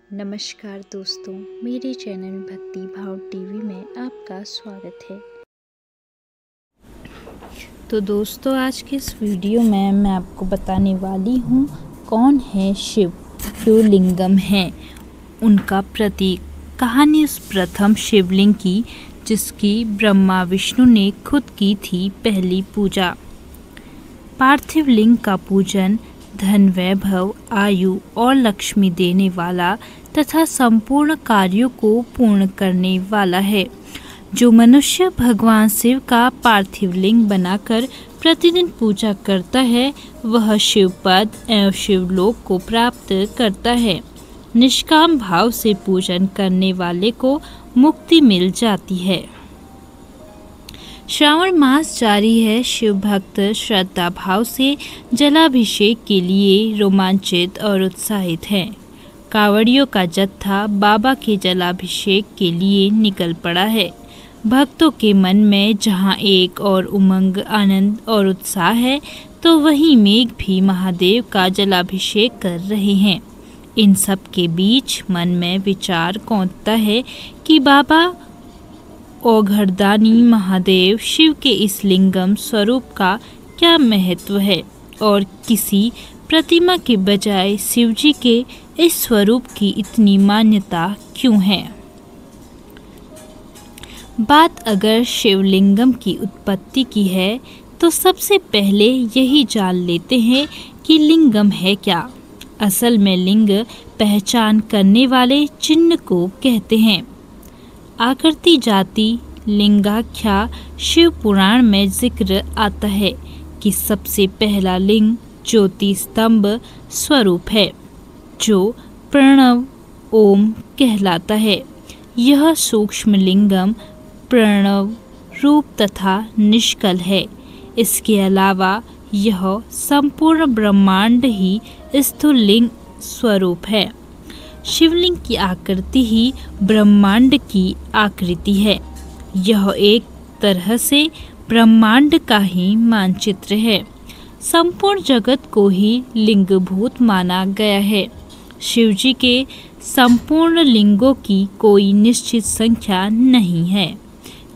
नमस्कार दोस्तों, मेरे चैनल भक्ति भाव टीवी में आपका स्वागत है। तो दोस्तों, आज के इस वीडियो में मैं आपको बताने वाली हूँ कौन है शिव, जो लिंगम हैं, उनका प्रतीक। कहानी उस प्रथम शिवलिंग की जिसकी ब्रह्मा विष्णु ने खुद की थी पहली पूजा। पार्थिव लिंग का पूजन धन, वैभव, आयु और लक्ष्मी देने वाला तथा संपूर्ण कार्यों को पूर्ण करने वाला है। जो मनुष्य भगवान शिव का पार्थिव लिंग बनाकर प्रतिदिन पूजा करता है, वह शिव पद एवं शिवलोक को प्राप्त करता है। निष्काम भाव से पूजन करने वाले को मुक्ति मिल जाती है। श्रावण मास जारी है। शिव भक्त श्रद्धा भाव से जलाभिषेक के लिए रोमांचित और उत्साहित हैं। कांवड़ियों का जत्था बाबा के जलाभिषेक के लिए निकल पड़ा है। भक्तों के मन में जहां एक और उमंग, आनंद और उत्साह है, तो वहीं मेघ भी महादेव का जलाभिषेक कर रहे हैं। इन सब के बीच मन में विचार कौंधता है कि बाबा ओघरदानी महादेव शिव के इस लिंगम स्वरूप का क्या महत्व है और किसी प्रतिमा के बजाय शिवजी के इस स्वरूप की इतनी मान्यता क्यों है। बात अगर शिवलिंगम की उत्पत्ति की है, तो सबसे पहले यही जान लेते हैं कि लिंगम है क्या। असल में लिंग पहचान करने वाले चिन्ह को कहते हैं। आकृति जाति लिंगाख्या शिव पुराण में जिक्र आता है कि सबसे पहला लिंग ज्योति स्तंभ स्वरूप है, जो प्रणव ओम कहलाता है। यह सूक्ष्म लिंगम प्रणव रूप तथा निष्कल है। इसके अलावा यह संपूर्ण ब्रह्मांड ही स्थूल लिंग स्वरूप है। शिवलिंग की आकृति ही ब्रह्मांड की आकृति है। यह एक तरह से ब्रह्मांड का ही मानचित्र है। संपूर्ण जगत को ही लिंगभूत माना गया है। शिवजी के संपूर्ण लिंगों की कोई निश्चित संख्या नहीं है,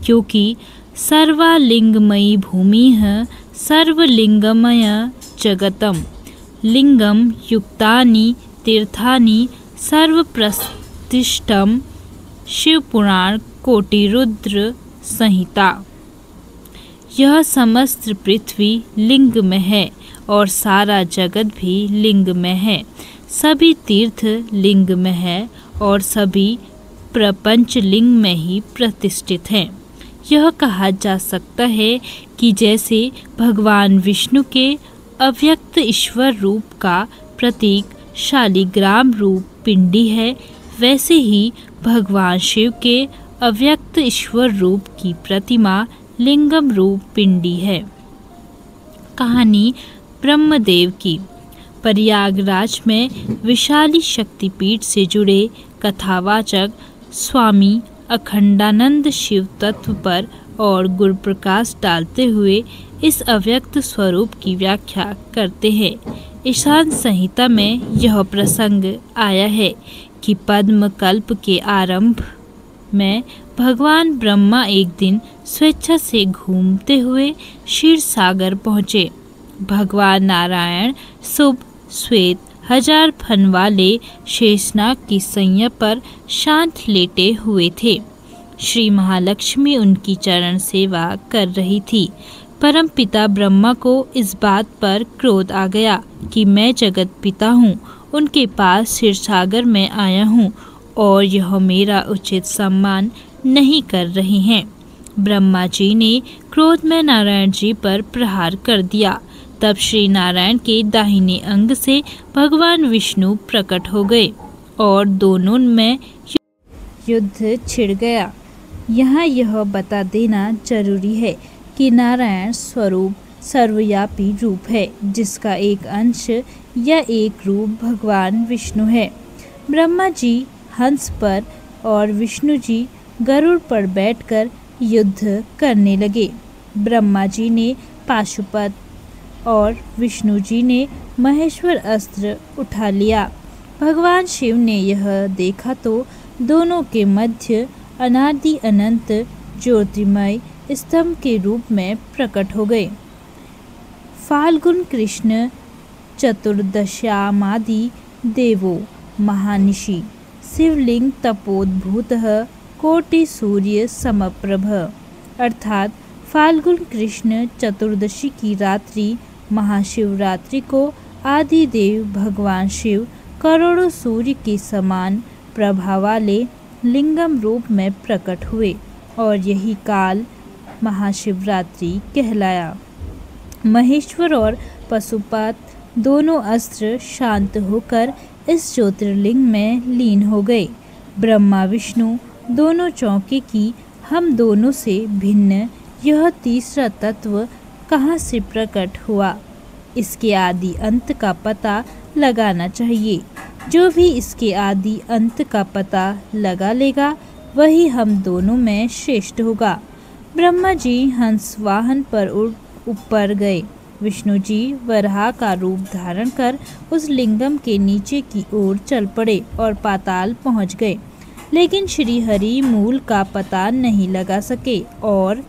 क्योंकि सर्वालिंगमयी भूमिः सर्वलिंगमय जगतम लिंगम युक्तानि तीर्थानि सर्वप्रतिष्ठम शिव पुराण कोटिरुद्र संहिता। यह समस्त पृथ्वी लिंग में है और सारा जगत भी लिंग में है। सभी तीर्थ लिंग में है और सभी प्रपंच लिंग में ही प्रतिष्ठित हैं। यह कहा जा सकता है कि जैसे भगवान विष्णु के अव्यक्त ईश्वर रूप का प्रतीक शालिग्राम रूप पिंडी है, वैसे ही भगवान शिव के अव्यक्त ईश्वर रूप की प्रतिमा लिंगम रूप पिंडी है। कहानी ब्रह्मदेव की। प्रयागराज में विशाली शक्तिपीठ से जुड़े कथावाचक स्वामी अखंडानंद शिव तत्व पर और गुरु प्रकाश डालते हुए इस अव्यक्त स्वरूप की व्याख्या करते हैं। ईशान संहिता में यह प्रसंग आया है कि पद्म कल्प के आरंभ में भगवान ब्रह्मा एक दिन स्वेच्छा से घूमते हुए क्षीर सागर पहुँचे। भगवान नारायण शुभ श्वेत 1000 फन वाले शेषनाग की सैया पर शांत लेटे हुए थे। श्री महालक्ष्मी उनकी चरण सेवा कर रही थी। परम पिता ब्रह्मा को इस बात पर क्रोध आ गया कि मैं जगत पिता हूँ, उनके पास क्षीरसागर में आया हूँ और यह मेरा उचित सम्मान नहीं कर रहे हैं। ब्रह्मा जी ने क्रोध में नारायण जी पर प्रहार कर दिया। तब श्री नारायण के दाहिने अंग से भगवान विष्णु प्रकट हो गए और दोनों में युद्ध छिड़ गया। यहाँ यह बता देना जरूरी है कि नारायण स्वरूप सर्वव्यापी रूप है, जिसका एक अंश या एक रूप भगवान विष्णु है। ब्रह्मा जी हंस पर और विष्णु जी गरुड़ पर बैठकर युद्ध करने लगे। ब्रह्मा जी ने पाशुपत और विष्णु जी ने महेश्वर अस्त्र उठा लिया। भगवान शिव ने यह देखा तो दोनों के मध्य अनादि अनंत ज्योतिर्मय स्तंभ के रूप में प्रकट हो गए। फाल्गुन कृष्ण चतुर्दशामादि देवो महानिशि शिवलिंग तपोद्भूतः कोटि सूर्य समप्रभ। अर्थात फाल्गुन कृष्ण चतुर्दशी की रात्रि महाशिवरात्रि को आदिदेव भगवान शिव करोड़ों सूर्य के समान प्रभा वाले लिंगम रूप में प्रकट हुए और यही काल महाशिवरात्रि कहलाया। महेश्वर और पशुपत दोनों अस्त्र शांत होकर इस ज्योतिर्लिंग में लीन हो गए। ब्रह्मा विष्णु दोनों चौंके कि हम दोनों से भिन्न यह तीसरा तत्व कहाँ से प्रकट हुआ। इसके आदि अंत का पता लगाना चाहिए। जो भी इसके आदि अंत का पता लगा लेगा वही हम दोनों में श्रेष्ठ होगा। ब्रह्मा जी हंस वाहन पर ऊपर गए। विष्णु जी वराह का रूप धारण कर उस लिंगम के नीचे की ओर चल पड़े और पाताल पहुंच गए, लेकिन श्री हरि मूल का पता नहीं लगा सके और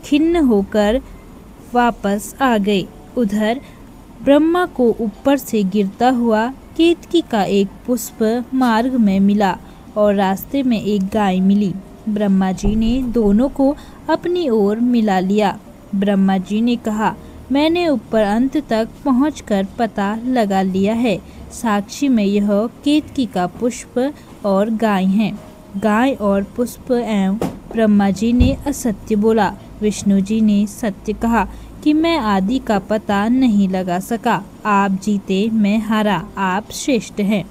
खिन्न होकर वापस आ गए। उधर ब्रह्मा को ऊपर से गिरता हुआ केतकी का एक पुष्प मार्ग में मिला और रास्ते में एक गाय मिली। ब्रह्मा जी ने दोनों को अपनी ओर मिला लिया। ब्रह्मा जी ने कहा, मैंने ऊपर अंत तक पहुंचकर पता लगा लिया है। साक्षी में यह केतकी का पुष्प और गाय हैं। गाय और पुष्प एवं ब्रह्मा जी ने असत्य बोला। विष्णु जी ने सत्य कहा कि मैं आदि का पता नहीं लगा सका। आप जीते, मैं हारा, आप श्रेष्ठ हैं।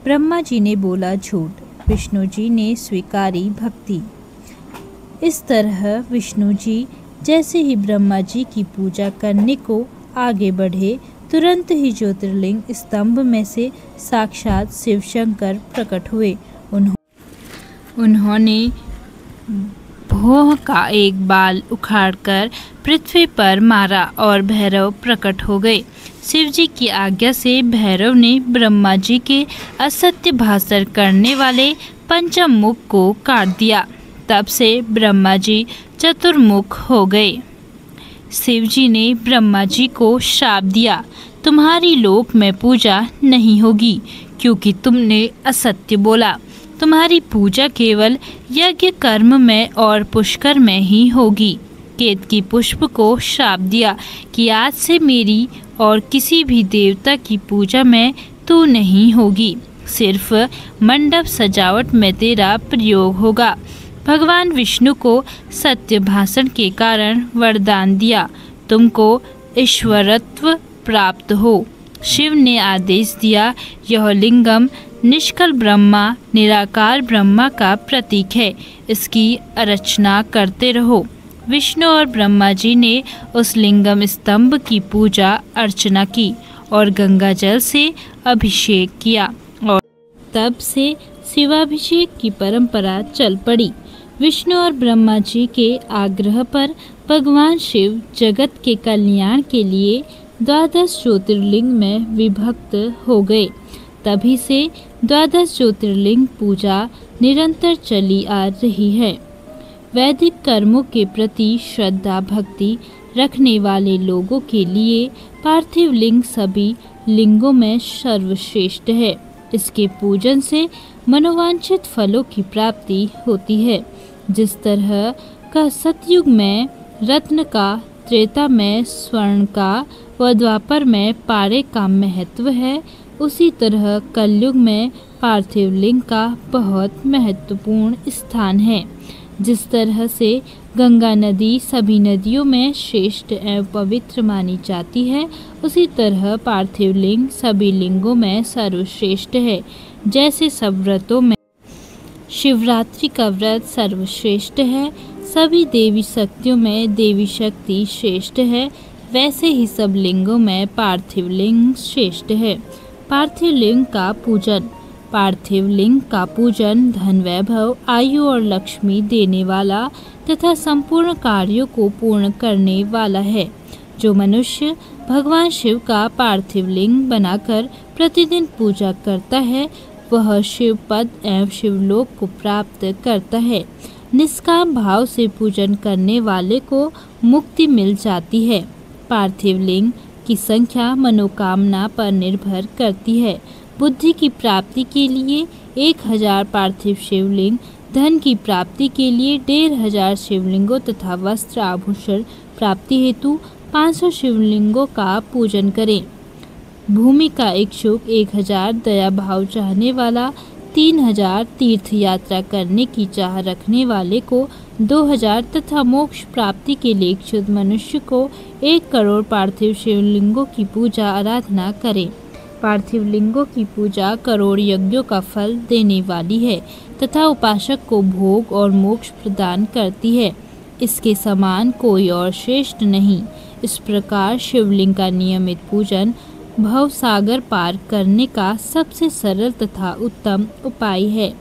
ब्रह्मा जी ने बोला झूठ। विष्णु जी ने स्वीकारी भक्ति। इस तरह विष्णु जी जैसे ही ब्रह्मा जी की पूजा करने को आगे बढ़े, तुरंत ही ज्योतिर्लिंग स्तंभ में से साक्षात शिव शंकर प्रकट हुए। उन्होंने भोह का एक बाल उखाड़कर पृथ्वी पर मारा और भैरव प्रकट हो गए। शिव जी की आज्ञा से भैरव ने ब्रह्मा जी के असत्य भाषण करने वाले पंचम मुख को काट दिया। तब से ब्रह्मा जी चतुर्मुख हो गए। शिव जी ने ब्रह्मा जी को शाप दिया, तुम्हारी लोक में पूजा नहीं होगी क्योंकि तुमने असत्य बोला। तुम्हारी पूजा केवल यज्ञ कर्म में और पुष्कर में ही होगी। केतकी पुष्प को शाप दिया कि आज से मेरी और किसी भी देवता की पूजा में तू नहीं होगी, सिर्फ मंडप सजावट में तेरा प्रयोग होगा। भगवान विष्णु को सत्य भाषण के कारण वरदान दिया, तुमको ईश्वरत्व प्राप्त हो। शिव ने आदेश दिया, यह लिंगम निष्कल ब्रह्मा निराकार ब्रह्मा का प्रतीक है, इसकी अर्चना करते रहो। विष्णु और ब्रह्मा जी ने उस लिंगम स्तंभ की पूजा अर्चना की और गंगा जल से अभिषेक किया और तब से शिवाभिषेक की परंपरा चल पड़ी। विष्णु और ब्रह्मा जी के आग्रह पर भगवान शिव जगत के कल्याण के लिए 12 ज्योतिर्लिंग में विभक्त हो गए। तभी से 12 ज्योतिर्लिंग पूजा निरंतर चली आ रही है। वैदिक कर्मों के प्रति श्रद्धा भक्ति रखने वाले लोगों के लिए पार्थिव लिंग सभी लिंगों में सर्वश्रेष्ठ है। इसके पूजन से मनोवांछित फलों की प्राप्ति होती है। जिस तरह का सतयुग में रत्न का, त्रेता में स्वर्ण का व द्वापर में पारे का महत्व है, उसी तरह कलयुग में पार्थिव लिंग का बहुत महत्वपूर्ण स्थान है। जिस तरह से गंगा नदी सभी नदियों में श्रेष्ठ एवं पवित्र मानी जाती है, उसी तरह पार्थिव लिंग सभी लिंगों में सर्वश्रेष्ठ है। जैसे सब व्रतों में शिवरात्रि का व्रत सर्वश्रेष्ठ है, सभी देवी शक्तियों में देवी शक्ति श्रेष्ठ है, वैसे ही सब लिंगों में पार्थिव लिंग श्रेष्ठ है। पार्थिव लिंग का पूजन। पार्थिव लिंग का पूजन धन वैभव, आयु और लक्ष्मी देने वाला तथा संपूर्ण कार्यों को पूर्ण करने वाला है। जो मनुष्य भगवान शिव का पार्थिव लिंग बनाकर प्रतिदिन पूजा करता है वह शिव पद एवं शिवलोक को प्राप्त करता है। निष्काम भाव से पूजन करने वाले को मुक्ति मिल जाती है। पार्थिव लिंग की संख्या मनोकामना पर निर्भर करती है। बुद्धि की प्राप्ति के लिए 1000 पार्थिव शिवलिंग, धन की प्राप्ति के लिए 1500 शिवलिंगों तथा वस्त्र आभूषण प्राप्ति हेतु 500 शिवलिंगों का पूजन करें। भूमि का इच्छुक 1000, दया भाव चाहने वाला 3000, तीर्थ यात्रा करने की चाह रखने वाले को 2000 तथा मोक्ष प्राप्ति के लिए इच्छुक मनुष्य को 1 करोड़ पार्थिव शिवलिंगों की पूजा आराधना करें। पार्थिव लिंगों की पूजा करोड़ यज्ञों का फल देने वाली है तथा उपासक को भोग और मोक्ष प्रदान करती है। इसके समान कोई और श्रेष्ठ नहीं। इस प्रकार शिवलिंग का नियमित पूजन भव सागर पार करने का सबसे सरल तथा उत्तम उपाय है।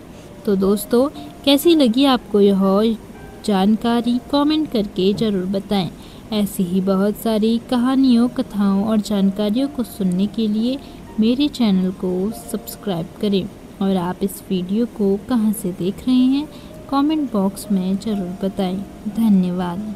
तो दोस्तों, कैसी लगी आपको यह जानकारी कमेंट करके ज़रूर बताएं। ऐसी ही बहुत सारी कहानियों, कथाओं और जानकारियों को सुनने के लिए मेरे चैनल को सब्सक्राइब करें। और आप इस वीडियो को कहां से देख रहे हैं कमेंट बॉक्स में ज़रूर बताएं। धन्यवाद।